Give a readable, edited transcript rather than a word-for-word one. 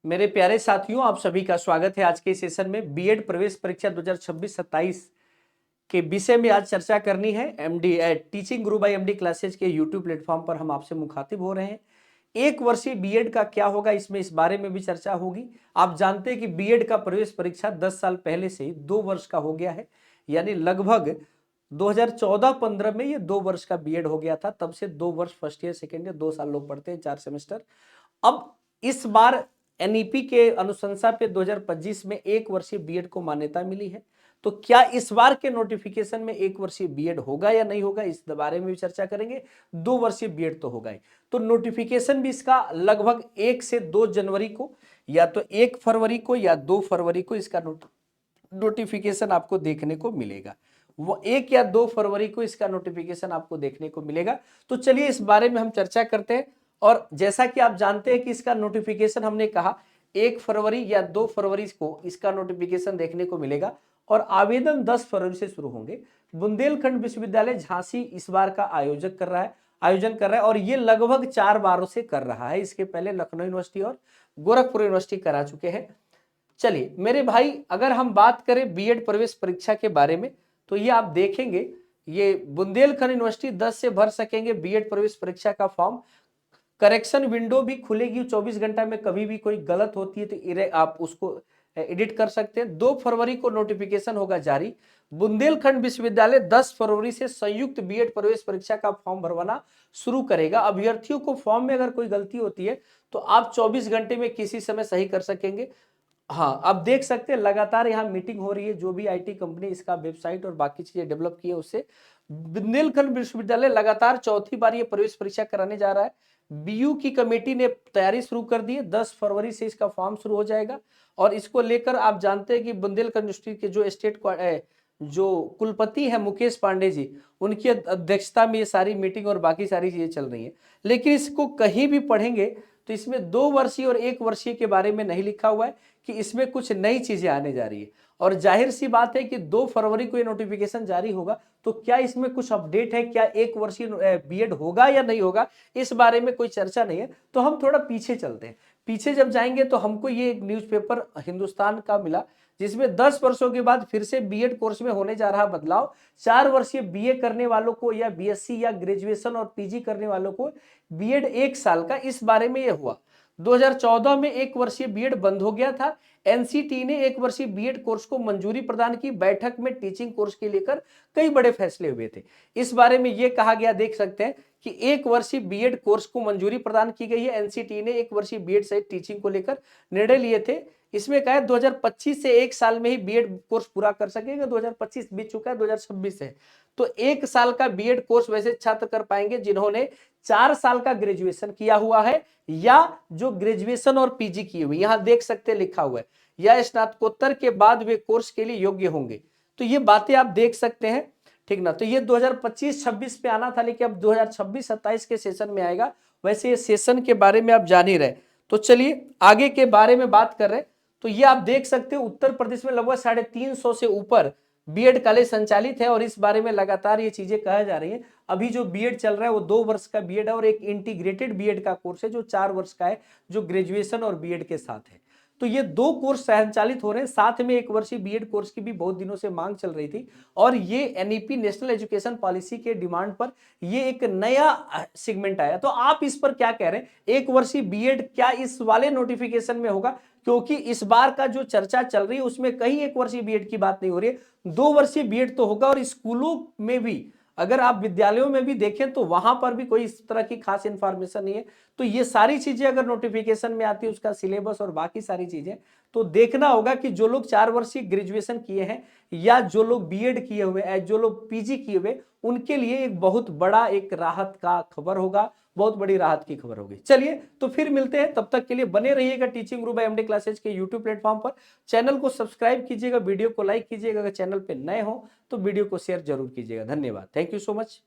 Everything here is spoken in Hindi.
मेरे प्यारे साथियों, आप सभी का स्वागत है आज के सेशन में। बीएड प्रवेश परीक्षा 2026-27 के विषय में आज चर्चा करनी है। MD teaching Guru by MD classes के यूट्यूब प्लेटफॉर्म पर हम आपसे मुखातिब हो रहे हैं। एक वर्षीय बीएड का क्या होगा, इसमें इस बारे में भी चर्चा होगी। आप जानते हैं कि बीएड का प्रवेश परीक्षा 10 साल पहले से 2 वर्ष का हो गया है, यानी लगभग 2014-15 में ये 2 वर्ष का बीएड हो गया था। तब से 2 वर्ष फर्स्ट ईयर सेकेंड ईयर 2 साल लोग पढ़ते हैं, 4 सेमेस्टर। अब इस बार एनईपी के अनुशंसा पे 2025 में 1 वर्षीय बीएड को मान्यता मिली है। तो क्या इस बार के नोटिफिकेशन में 1 वर्षीय बीएड होगा या नहीं होगा, इस बारे में भी चर्चा करेंगे। 2 वर्षीय बीएड तो होगा ही। तो नोटिफिकेशन भी इसका लगभग 1 से 2 जनवरी को, या तो 1 फरवरी को या 2 फरवरी को इसका नोटिफिकेशन आपको देखने को मिलेगा। वो 1 या 2 फरवरी को इसका नोटिफिकेशन आपको देखने को मिलेगा। तो चलिए इस बारे में हम चर्चा करते हैं। और जैसा कि आप जानते हैं कि इसका नोटिफिकेशन हमने कहा 1 फरवरी या 2 फरवरी को इसका नोटिफिकेशन देखने को मिलेगा और आवेदन 10 फरवरी से शुरू होंगे। बुंदेलखंड विश्वविद्यालय झांसी इस बार का आयोजन कर रहा है और ये लगभग 4 बारों से कर रहा है। इसके पहले लखनऊ यूनिवर्सिटी और गोरखपुर यूनिवर्सिटी करा चुके हैं। चलिए मेरे भाई, अगर हम बात करें बीएड प्रवेश परीक्षा के बारे में, तो ये आप देखेंगे, ये बुंदेलखंड यूनिवर्सिटी 10 से भर सकेंगे बीएड प्रवेश परीक्षा का फॉर्म। करेक्शन विंडो भी खुलेगी 24 घंटा में। कभी भी कोई गलत होती है तो आप उसको एडिट कर सकते हैं। 2 फरवरी को नोटिफिकेशन होगा जारी। बुंदेलखंड विश्वविद्यालय 10 फरवरी से संयुक्त बीएड प्रवेश परीक्षा का फॉर्म भरवाना शुरू करेगा। अभ्यर्थियों को फॉर्म में अगर कोई गलती होती है तो आप 24 घंटे में किसी समय सही कर सकेंगे। हाँ, आप देख सकते हैं लगातार यहाँ मीटिंग हो रही है। जो भी आईटी कंपनी इसका वेबसाइट और बाकी चीजें डेवलप की है, उससे बुंदेलखंड विश्वविद्यालय लगातार चौथी बार ये प्रवेश परीक्षा कराने जा रहा है। बीयू की कमेटी ने तैयारी शुरू कर दी है। 10 फरवरी से इसका फॉर्म शुरू हो जाएगा और इसको लेकर आप जानते हैं कि बुंदेलखंड यूनिवर्सिटी के जो कुलपति है मुकेश पांडे जी, उनकी अध्यक्षता में ये सारी मीटिंग और बाकी सारी चीजें चल रही है। लेकिन इसको कहीं भी पढ़ेंगे तो इसमें 2 वर्षीय और 1 वर्षीय के बारे में नहीं लिखा हुआ है कि इसमें कुछ नई चीजें आने जा रही है। और जाहिर सी बात है कि 2 फरवरी को ये नोटिफिकेशन जारी होगा, तो क्या इसमें कुछ अपडेट है, क्या 1 वर्षीय बीएड होगा या नहीं होगा, इस बारे में कोई चर्चा नहीं है। तो हम थोड़ा पीछे चलते हैं। पीछे जब जाएंगे तो हमको ये एक न्यूज़पेपर हिंदुस्तान का मिला, जिसमें 10 वर्षों के बाद फिर से बीएड कोर्स में होने जा रहा बदलाव। 4 वर्षीय बीए करने वालों को या बीएससी या ग्रेजुएशन और पीजी करने वालों को बीएड 1 साल का, इस बारे में यह हुआ। 2014 में 1 वर्षीय बीएड बंद हो गया था। एनसीटी ने 1 वर्षीय बीएड कोर्स को मंजूरी प्रदान की। बैठक में टीचिंग कोर्स के लेकर कई बड़े फैसले हुए थे। इस बारे में यह कहा गया, देख सकते हैं कि 1 वर्षीय बीएड कोर्स को मंजूरी प्रदान की गई है। एनसीटी ने 1 वर्षीय बीएड सहित टीचिंग को लेकर निर्णय लिए थे। इसमें कहा 2025 से 1 साल में ही बीएड कोर्स पूरा कर सकेंगे। 2025 बीत चुका है, 2026 है। तो 1 साल का बीएड कोर्स वैसे छात्र कर पाएंगे जिन्होंने 4 साल का ग्रेजुएशन किया हुआ है या जो ग्रेजुएशन और पीजी किए हुए, यहां देख सकते लिखा हुआ है, या स्नातकोत्तर के बाद वे कोर्स के लिए योग्य होंगे। तो ये बातें आप देख सकते हैं, ठीक ना। तो ये 2025-26 पे आना था, लेकिन अब 2026-27 के सेशन में आएगा। वैसे ये सेशन के बारे में आप जान ही रहे। तो चलिए आगे के बारे में बात कर रहे हैं। तो ये आप देख सकते हो उत्तर प्रदेश में लगभग 350 से ऊपर बीएड कॉलेज संचालित है और इस बारे में लगातार ये चीजें कहा जा रही है। अभी जो बीएड चल रहा है वो 2 वर्ष का बीएड है और एक इंटीग्रेटेड बीएड का कोर्स है जो 4 वर्ष का है, जो ग्रेजुएशन और बीएड के साथ है। तो ये 2 कोर्स संचालित हो रहे हैं। साथ में 1 वर्षीय बीएड कोर्स की भी बहुत दिनों से मांग चल रही थी और ये एनईपी नेशनल एजुकेशन पॉलिसी के डिमांड पर ये एक नया सेगमेंट आया। तो आप इस पर क्या कह रहे हैं? 1 वर्षीय बीएड क्या इस वाले नोटिफिकेशन में होगा? क्योंकि इस बार का जो चर्चा चल रही है उसमें कहीं 1 वर्षीय बीएड की बात नहीं हो रही है। 2 वर्षीय बीएड तो होगा। और स्कूलों में भी, अगर आप विद्यालयों में भी देखें तो वहां पर भी कोई इस तरह की खास इंफॉर्मेशन नहीं है। तो ये सारी चीजें अगर नोटिफिकेशन में आती है, उसका सिलेबस और बाकी सारी चीजें, तो देखना होगा कि जो लोग 4 वर्षीय ग्रेजुएशन किए हैं या जो लोग बीएड किए हुए हैं, जो लोग पीजी किए हुए, उनके लिए एक बहुत बड़ा एक राहत का खबर होगा, बहुत बड़ी राहत की खबर होगी। चलिए तो फिर मिलते हैं, तब तक के लिए बने रहिएगा टीचिंग गुरु बाय एमडी क्लासेज के यूट्यूब प्लेटफॉर्म पर। चैनल को सब्सक्राइब कीजिएगा, वीडियो को लाइक कीजिएगा। अगर चैनल पे नए हो तो वीडियो को शेयर जरूर कीजिएगा। धन्यवाद, थैंक यू सो मच।